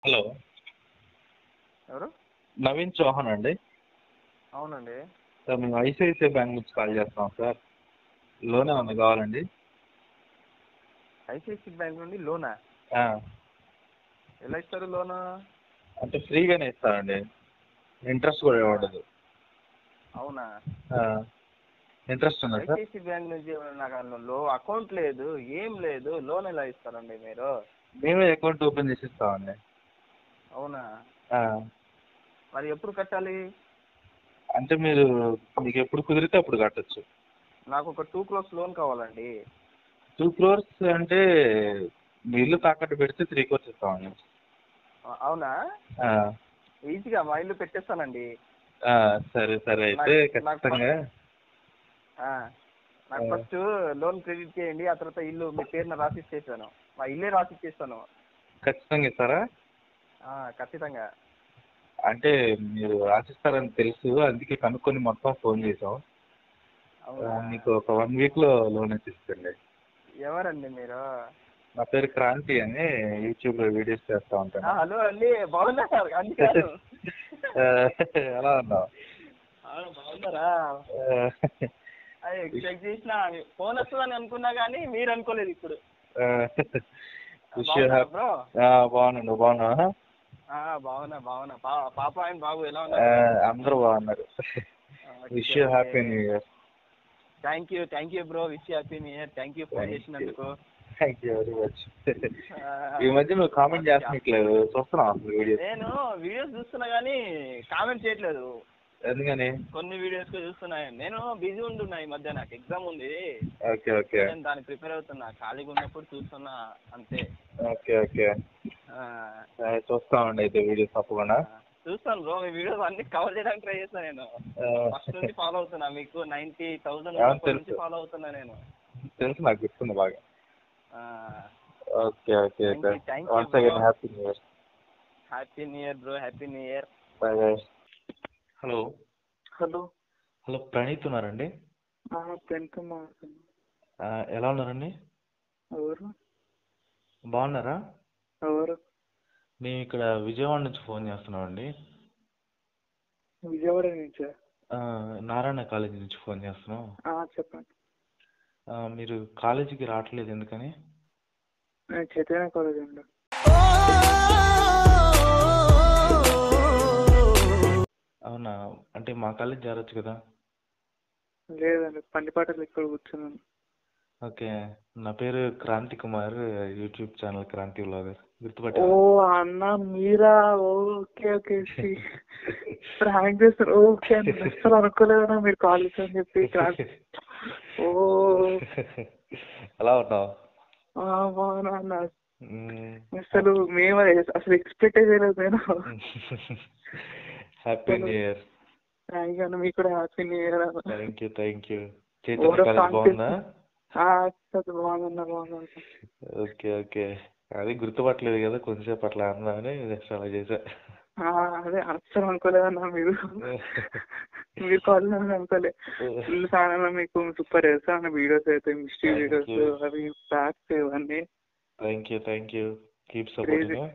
Hello, ఎవరు? నవీన్ చౌహాన్ అండి. అవునండి. సార్ మేము ఐసిఐసిఐ బ్యాంక్ నుంచి కాల్ చేస్తున్నాం సార్. లోన్ ఏమన్నా కావాలండి? ఐసిఐసిఐ బ్యాంక్ నుండి లోనా? ఎలా ఇస్తారు లోను? అంటే ఫ్రీగానే ఇస్తారండి, ఇంట్రెస్ట్ కూడా ఇవ్వదు. అవునా? ఇంట్రెస్ట్ ఉందా సార్? ఐసిఐసిఐ బ్యాంక్ నుంచి నాకు అకౌంట్ లేదు, ఏం లేదు, లోన్ ఎలా ఇస్తారండి మీరు? మేమే అకౌంట్ ఓపెన్ చేసి ఇస్తామండి. అవునా? మరి ఎప్పుడు కట్టాలి? అంటే మీకు ఎప్పుడు కుదిరితే అప్పుడు కట్టచ్చు. నాకు ఒక 2 crores లోన్ కావాలండి. 2 crores అంటే మీ ఇల్లు తాకట్టు పెడితే 3 crores ఇస్తామండి. అవునా? ఈజీగా మా ఇల్లు పెట్టేస్తానండి. సరే సరే, అయితే ఖచ్చితంగా నాకు ఫస్ట్ లోన్ క్రెడిట్ చేయండి, ఆ తర్వాత ఇల్లు మీ పేరున రాసిచ్చేసాను, మా ఇల్లే రాసిచ్చేస్తాను. ఖచ్చితంగా ఇస్తారా? ఖచ్చితంగా. అంటే మీరు రాసిస్తారని తెలుసు, అందుకే కనుక్కొని మొత్తం ఫోన్ చేసాం. మీకు ఒక 1 weekలో లోన్ ఇప్పిస్తుంది. ఎవరండి మీరు? నా పేరు క్రాంతి అని, యూట్యూబ్లో వీడియోస్ చేస్తూ ఉంటాను. హలో అండి, బాగున్నారు? అందుకాదు ఎలా ఉన్నావు? బాగున్నారా? ఎక్స్పెక్ట్ చేసిన ఫోన్ వస్తుందని అనుకున్నా కానీ మీరు అనుకోలేదు. ఇప్పుడు బ్రో బాగున్నాను, బాగున్నా? బాగున్నా. పాప అండ్ బాబు ఎలా ఉన్నారు? అందరూ బాగున్నారు. Wish you happy new year. Thank you bro, wish you happy new year. Thank you phone చేసినందుకు. Thank you very much. ఈ మధ్య నువ్వు కామెంట్ చేస్తట్లేదు, చూస్తున్నావు అసలు వీడియోస్? నేను వీడియోస్ చూస్తున్నా కానీ కామెంట్ చేయట్లేదు. ఎందుకని? కొన్ని వీడియోస్ చూస్తున్నా, నేను బిజీ ఉంటున్నా ఈ మధ్య, నాకు ఎగ్జామ్ ఉంది. ఓకే ఓకే, నేను దానికి ప్రిపేర్ అవుతున్నా, ఖాళీగా ఉన్నప్పుడు చూస్తున్నా అంతే. ఓకే ఓకే, చూస్తామండి అయితే వీడియోస్ తప్పకుండా. చూస్తాను బ్రో, మీ వీడియోస్ అన్ని కవర్ చేయడానికి ట్రై చేస్తాను. నేను ఫస్ట్ నుంచి ఫాలో అవుతున్నా, మీకు 90,000 నుంచి ఫాలో అవుతున్నా నేను. తెలుసు, నాకు గుర్తుంది బాగా. Okay okay, once again happy new year. Happy new year bro, happy new year. Bye bye. Hello hello hello, Praneeth ఉన్నారండి? ఎలా ఉన్నారండి? ఎవరు? బాగున్నారా? ఎవరు? మేము ఇక్కడ విజయవాడ నుంచి ఫోన్ చేస్తున్నామండి. విజయవాడ నుంచా? నారాయణ కాలేజీ నుంచి ఫోన్ చేస్తున్నాం. చెప్పండి. మీరు కాలేజీకి రావట్లేదు, ఎందుకని? చైతన్య కాలేజ్ అండి. అవునా? అంటే మా కాలేజ్ చేరొచ్చు కదా? లేదండి, పండిపాటలు ఇక్కడ కూర్చున్నాను. ఓకే, నా పేరు Kranthi Kumar, YouTube channel Kranthi vlogger, గుర్తుపట్టా? ఓ అన్న మీరా? ఓకే ఓకే, ప్రాంక్ చేస్తారు. ఓకే అండి, అసలు అనుకోలేదన్నా మీరు కాలేజ్ అని చెప్పి. ఓ ఎలా ఉన్నావు? బాగున్నా అన్న. అసలు మేము అసలు ఎక్స్పెక్ట్ చేయలేదు నేను. Happy new year. Thank you అన్న, మీకు కూడా happy new year. Thank you. బాగుందా? బాగుందన్న, బాగుంది. ఓకే ఓకే, అది గుర్తుపట్టలేదు కదా, కొంచెంసేపు అట్లా అందామని అలా చేసా. అదే అస్సలు అనుకోలేదన్నా, మీరు కాల్ అనుకోలే. ఫుల్ ఫ్యాన్ అన్న మీకు, సూపర్ చేస్తా అన్న వీడియోస్ అయితే, మిస్టరీ వీడియోస్ అవి ఫ్యాక్ట్స్ ఇవన్నీ. Thank you. Keep supporting.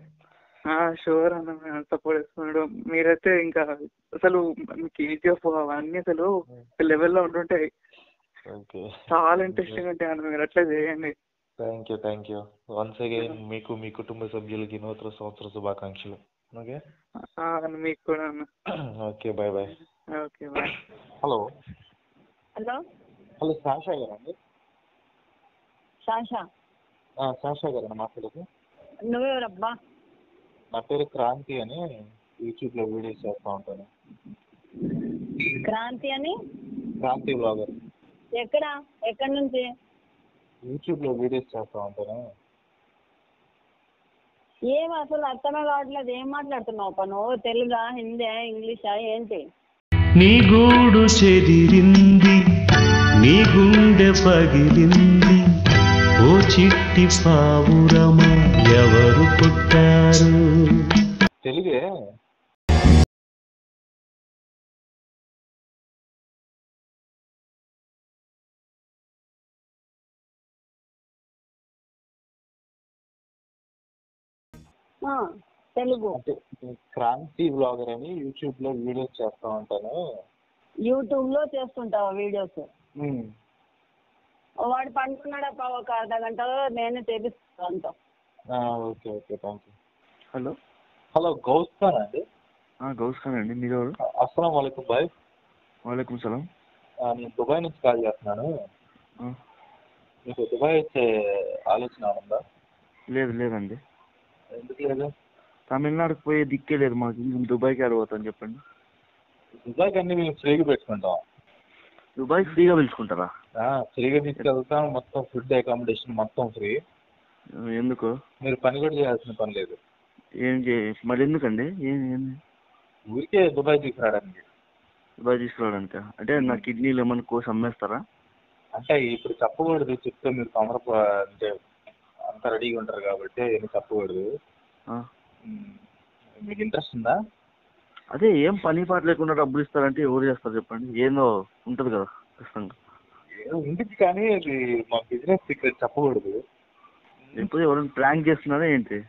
Sure అన్న, సపోర్ట్ చేస్తున్నాడు. మీరైతే ఇంకా అసలు కేజీఎఫ్ అవన్నీ అసలు లెవెల్లో ఉంటుంటాయి. చాలా ఇంట్రెస్టింగ్ ఉంటాయి అన్న, మీరు అట్లా చేయండి. Thank you once again. మీకు మీ కుటుంబ సభ్యులకి నూతన సంవత్సర శుభాకాంక్షలు. ఓకే, మీకు కూడా అన్న. Okay, bye bye. Okay bye. Hello hello hello, Sasha గారండి? శాషా గారు మాట్లాడేది? నువ్వెవరబ్బా? నా పేరు క్రాంతి అని, యూట్యూబ్లో వీడియోస్ చేస్తూ ఉంటాను. క్రాంతి వ్లాగర్. ఎక్కడి నుంచి? యూట్యూబ్లో వీడియోస్ చేస్తూ ఉంటాను. ఏం అసలు అర్థమే కావట్లేదు, ఏం మాట్లాడుతున్నావు పను? తెలుగా, హిందీ, ఇంగ్లీషా, ఏంటి? నీ గూడు చెదిరింది, నీ గుండె పగిలింది, ఓ చిట్టి పావురమా ఎవరు పుట్టారు? తెలుగే. తెలుగు. అంటే క్రాంతి బ్లాగర్ అని యూట్యూబ్ లో వీడియోస్ చేస్తా ఉంటాను. యూట్యూబ్ లో చేస్తుంటావా వీడియోస్? వాడు పండుకున్నాడప్ప, ఒక అర్ధ గంటలో నేనే చేపిస్తాను అంతా. Okay okay thank you. Hello hello Ghouse Khan అండి? గౌస్ ఖాన్ అండి, మీరు ఎవరు? అస్సలం వాలేకుం బాయ్. వాలేకుం సలాం. నేను దుబాయ్ నుంచి కాల్ చేస్తున్నాను. మీకు దుబాయ్ వచ్చే ఆలోచన ఉందా? లేదండి. ఎందుకు లేదు? తమిళనాడుకి పోయే దిక్కే లేదు మాకు, దుబాయ్కి ఆడిపోతాను చెప్పండి. దుబాయ్కి అన్ని మేము ఫ్రీగా పెట్టుకుంటాం. దుబాయ్ ఫ్రీగా పిలుచుకుంటారా? ఫ్రీగా తీసుకెళ్తాం, మొత్తం ఫుడ్ అకామిడేషన్ మొత్తం ఫ్రీ. ఎందుకు? మీరు పని కూడా చేయాల్సిన పని లేదు. మరి ఎందుకండి? ఊరికే దుబాయ్ తీసుకురావడానికి. దుబాయ్ తీసుకురావడానిక? అంటే నా కిడ్నీలు ఏమన్నా కోసి అమ్మేస్తారా? అంటే ఇప్పుడు చెప్పకూడదు, చెప్తే మీరు అంటే అంతా రెడీగా ఉంటారు కాబట్టి ఏమి చెప్పకూడదు. మీకు ఇంట్రెస్ట్ ఉందా? అదే ఏం పని పాట లేకుండా డబ్బులు ఇస్తారంటే ఎవరు చేస్తారు చెప్పండి? ఏందో ఉంటుంది కదా ఖచ్చితంగా. ఉంటుంది కానీ అది మా బిజినెస్ సీక్రెట్ చెప్పకూడదు. ఎప్పుడు ఎవరైనా ప్రాంక్ చేస్తున్నారా ఏంటి?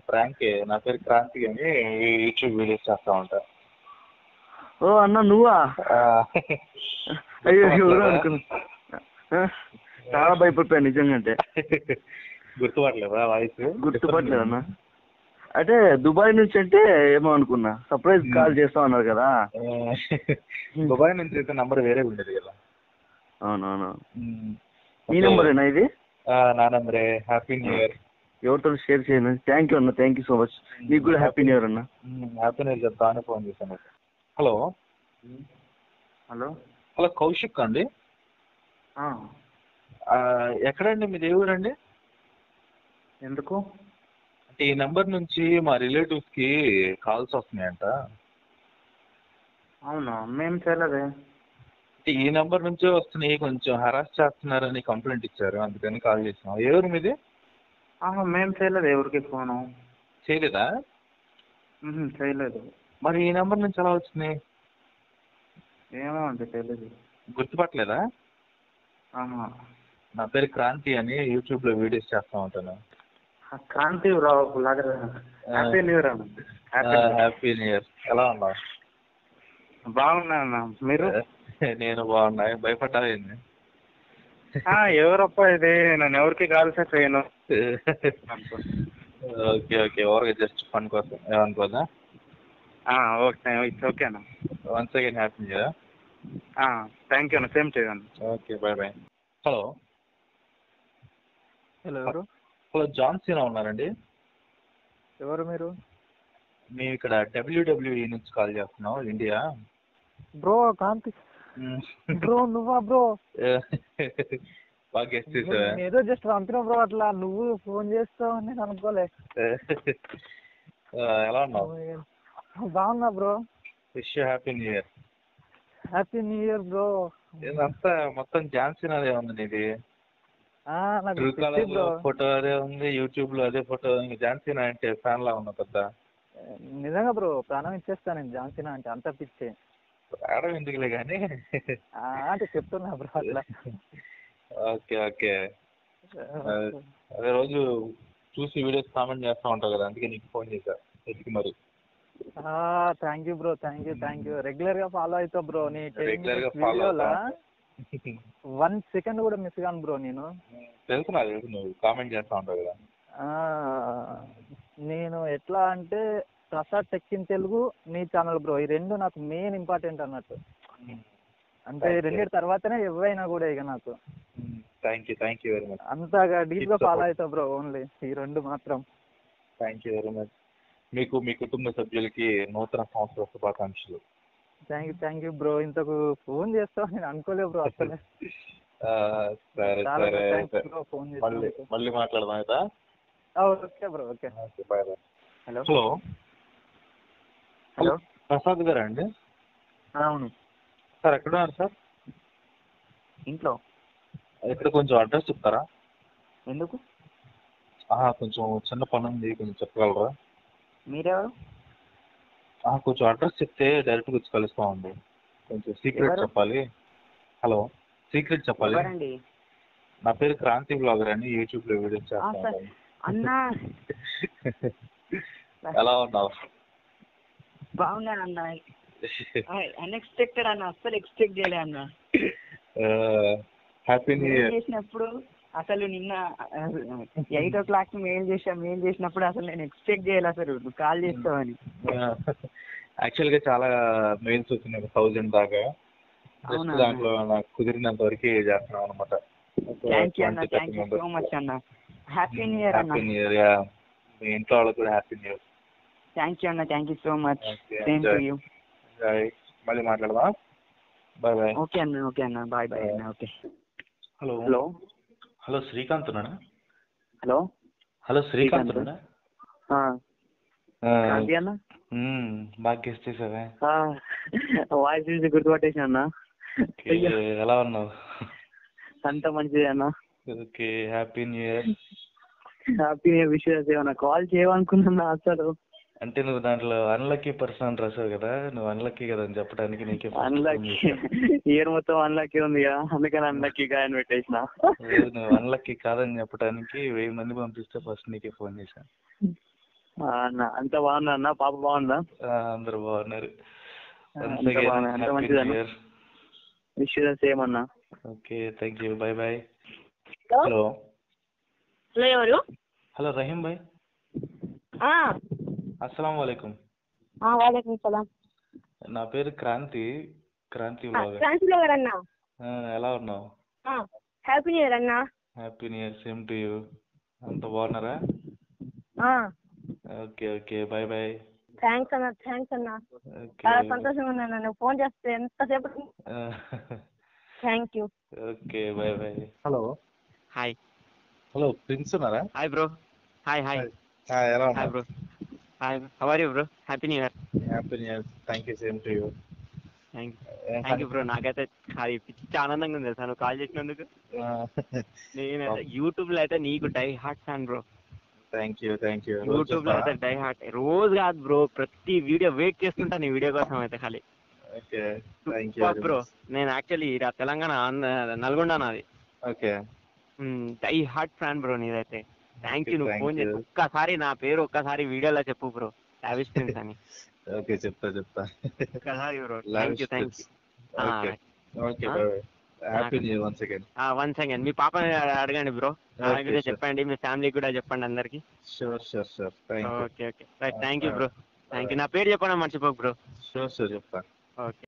ప్రాంకే. నా పేరు క్రాంతి అని యూట్యూబ్ వీడియోస్ చేస్తా ఉంటా. ఓ అన్న నువ్వా? అయ్యో ఎవరు అనుకున్నా, చాలా భయపడిపోయాను నిజంగా. అంటే గుర్తుపట్టలేదా వాయిస్? గుర్తుపట్టలేదు అన్న. అంటే దుబాయ్ నుంచి అంటే ఏమో అనుకున్నా, సర్ప్రైజ్ కాల్ చేస్తా అన్నారు కదా. దుబాయ్ నుంచి అయితే నంబర్ వేరే ఉండేది కదా. అవునవును. మీ నెంబరేనా ఇది? నా నెంబరే. Happy new year. ఎవరితో షేర్ చేయండి. థ్యాంక్ యూ అన్న, థ్యాంక్ యూ సో మచ్. మీకు కూడా హ్యాపీ న్యూ ఇయర్ అన్న. హ్యాపీ న్యూ ఇయర్ చెప్తానే ఫోన్ చేశాను. హలో హలో హలో కౌశిక్ అండి? ఎక్కడండి మీది? ఏ ఊరండి? ఎందుకు? అంటే ఈ నెంబర్ నుంచి మా రిలేటివ్స్కి కాల్స్ వస్తున్నాయంట. అవునా, మేము చేయలేదే. అంటే ఈ నెంబర్ నుంచే వస్తున్నాయి, కొంచెం హరాస్ చేస్తున్నారని కంప్లైంట్ ఇచ్చారు, అందుకని కాల్ చేసాం. ఏ ఊరు మీది? మేము చేయలేదు ఎవరికి ఫోను. చేయలేదా? చేయలేదు. మరి ఈ నెంబర్ నుంచి ఎలా వచ్చినాయి? ఏమో అంటే తెలియదు. గుర్తుపట్టలేదా? నా పేరు క్రాంతి అని యూట్యూబ్లో వీడియోస్ చేస్తూ ఉంటాను. Kranthi happy new year. Happy new year. ఎలా ఉన్నావు? బాగున్నా అన్న, మీరు? నేను బాగున్నా. భయపడ్డావు ఏంది? ఎవరప్ప ఇది? నేను ఎవరికి కాల్సే చేయను. ఓకే ఓకే, ఓవర్గా జస్ట్ ఫన్ కోసం ఏమనుకోదా? ఓకే, ఇట్స్ ఓకే అన్న. Once again happy new year. Thank you అన్న, సేమ్ చేయను. Okay bye bye. Hello hello ఎవరు? హలో జాన్ సీనా ఉన్నారండి? ఎవరు మీరు? మేము ఇక్కడ WWE నుంచి కాల్ చేస్తున్నాం, ఇండియా. బ్రో కాంతి బ్రో, నువ్వా బ్రో? బాగా గెస్ట్ చేసావా? ఏదో జస్ట్ పంపిన బ్రో, అట్లా నువ్వు ఫోన్ చేస్తావు అని నేను అనుకోలే. ఎలా ఉన్నావు? బాగున్నా bro. Wish you happy new year. Happy new year bro. ఇదంతా మొత్తం జాన్సీన్ అదే ఉంది నీది. ట్రూ కలర్ లో ఫోటో అదే ఉంది, యూట్యూబ్ లో అదే ఫోటో. జాన్సీనా అంటే ఫ్యాన్ లా ఉన్నావు పెద్ద. నిజంగా బ్రో, ప్రాణం ఇచ్చేస్తాను నేను జాన్సీనా అంటే, అంత పిచ్చే. ప్రాణం ఎందుకులే కానీ అంటే చెప్తున్నా బ్రో అట్లా. Okay okay. అదే రోజు చూసి వీడియోస్ కామెంట్ చేస్తూ ఉంటావు కదా, అందుకే నీకు ఫోన్ చేశా ఎత్తికి మరి. Thank you bro, thank you. Regular గా ఫాలో అవుతా బ్రో. నీ రెగ్యులర్ గా ఫాలో 1 సెకండ్ కూడా మిస్ కాను బ్రో నేను. తెలుసు నాకు, తెలుసు నువ్వు కామెంట్ చేస్తూ ఉంటావు కదా. నేను ఎట్లా అంటే ప్రసాద్ టెక్ ఇన్ తెలుగు, నీ ఛానల్ బ్రో, ఈ రెండు నాకు మెయిన్ ఇంపార్టెంట్ అన్నట్టు. అంటే రెండింటి తర్వాతనే ఎవరైనా కూడా ఇక నాకు. Thank you very much. అంతగా డీప్ గా ఫాలో అవుతా బ్రో, ఓన్లీ ఈ రెండు మాత్రం. Thank you very much. మీకు మీ కుటుంబ సభ్యులకి నూతన సంవత్సర శుభాకాంక్షలు. Thank you bro. ఇంతకు ఫోన్ చేస్తావు నేను అనుకోలేదు బ్రో అసలే. సరే సరే, మళ్ళీ మాట్లాడదాం అయితే. Okay bro, okay bye bye. Hello hello Prasad గారా అండి? అవును సార్, ఎక్కడున్నారు సార్? ఇంట్లో. ఇక్కడ కొంచెం అడ్రస్ చెప్తారా? ఎందుకు? కొంచెం చిన్న పని ఉంది, కొంచెం చెప్పగలరా? మీరెవరు? కొంచెం అడ్రస్ చెప్తే డైరెక్ట్గా వచ్చి కలుస్తామండి. కొంచెం సీక్రెట్ చెప్పాలి. హలో, సీక్రెట్ చెప్పాలి. నా పేరు క్రాంతి బ్లాగర్ అని యూట్యూబ్లో వీడియోస్ చేస్తాను. ఎలా ఉన్నావు? బాగున్నాను అన్న. అన్ఎక్స్పెక్టెడ్ అన్న, అస్సలు ఎక్స్పెక్ట్ చేయలే అన్న. హ్యాపీ న్యూ ఇయర్ చేసినప్పుడు అసలు నిన్న 8 o'clock మెయిల్ చేసినప్పుడు అసలు నేను ఎక్స్పెక్ట్ చేయాలి అసలు నువ్వు కాల్ చేస్తావని. యాక్చువల్గా చాలా మెయిల్స్ వచ్చినాయి 1000 దాకా. జస్ట్ దాంట్లో నాకు కుదిరినంత వరకు చేస్తున్నాం అనమాట. థ్యాంక్ యూ అన్న, థ్యాంక్ యూ సో మచ్ అన్న. హ్యాపీ న్యూ ఇయర్ అన్న. Happy new year. మీ ఇంట్లో వాళ్ళకి కూడా happy new year. Thank you అన్న, thank you so much. Same to you. మళ్ళీ మాట్లాడదాం. Bye bye. ఓకే అన్న, ఓకే అన్న, బాయ్ బాయ్ అన్న. Okay. Hello hello hello Srikanth ఉన్నాడా? హలో హలో శ్రీకాంత్ ఉన్నాడా? అన్న బాగా గెస్ట్ చేసావే. వాయిస్ చూసి గుర్తుపట్టేసి అన్న. ఎలా ఉన్నావు? అంత మంచిది అన్న. Okay, happy new year. Happy new year wishes ఏమన్నా కాల్ చేయమనుకున్నా అసలు. అంటే నువ్వు దాంట్లో అన్లక్కీ పర్సన్ రాసావు కదా, నువ్వు అన్లక్కీ కదా అని చెప్పడానికి నీకే అన్లక్కీ ఇయర్ మొత్తం అన్లక్కీ ఉంది కదా, అందుకని అన్లక్కీ అని పెట్టేసిన. నువ్వు అన్లక్కీ కాదని చెప్పడానికి 1000 మంది పంపిస్తే ఫస్ట్ నీకే ఫోన్ చేశాను. అన్న అంత బాగున్నా అన్న? పాప బాగుందా? అందరు బాగున్నారు. విషెస్ ఏమన్నా? Okay, thank you, bye bye. Hello hello ఎవరు? హలో రహీం భాయ్. అస్సలం వాలేకుం. వాలేకుం సలాం. నా పేరు క్రాంతి బ్లాగర్. క్రాంతి బ్లాగర్ అన్న. ఎలా ఉన్నావు? హ్యాపీ న్యూ ఇయర్ అన్న. Happy new year, same to you. అంత బాగున్నారా? Okay okay, bye bye. Thanks అన్న, థ్యాంక్స్ అన్న. చాలా సంతోషంగా ఉన్నాను. నువ్వు ఫోన్ చేస్తే ఎంతసేపు. Thank you. Okay, bye bye. Hello hi. Hello prince ఉన్నారా? Hi bro. Hi hi. ఎలా హాయ్ ఉన్నారు? Bro. Hi, how are you bro? Happy new year. Happy new year, thank you, same to you. Thank you bro. నాకైతే పిచ్చి ఆనందంగా ఉంది తెలుసా నువ్వు call చేసినందుకు. నేనైతే యూట్యూబ్ లో అయితే నీకు die heart fan bro. Thank you thank you. YouTube లో అయితే డై హార్ట్, రోజు కాదు బ్రో, ప్రతి వీడియో వెయిట్ చేస్తుంటా నీ వీడియో కోసం అయితే. ఖాళీ ఓకే, థ్యాంక్ యూ బ్రో. నేను యాక్చువల్లీ తెలంగాణ నల్గొండ నాది. Okay, die heart fan bro నీదైతే. Thank you. నువ్వు ఫోన్ చేసి ఒక్కసారి నా పేరు ఒక్కసారి వీడియోలో చెప్పు బ్రో, లావిష్ ప్రిన్స్ అని. ఓకే, చెప్తా ఒక్కసారి bro. Thank you thank you. Okay, happy new year once again. Once again మీ పాపని అడగండి బ్రో, కూడా చెప్పండి, మీ ఫ్యామిలీ కూడా చెప్పండి అందరికి. Sure. Okay okay right. Thank you bro, thank you. నా పేరు చెప్పండి మర్చిపోకు బ్రో. షూర్ చెప్తా. ఓకే.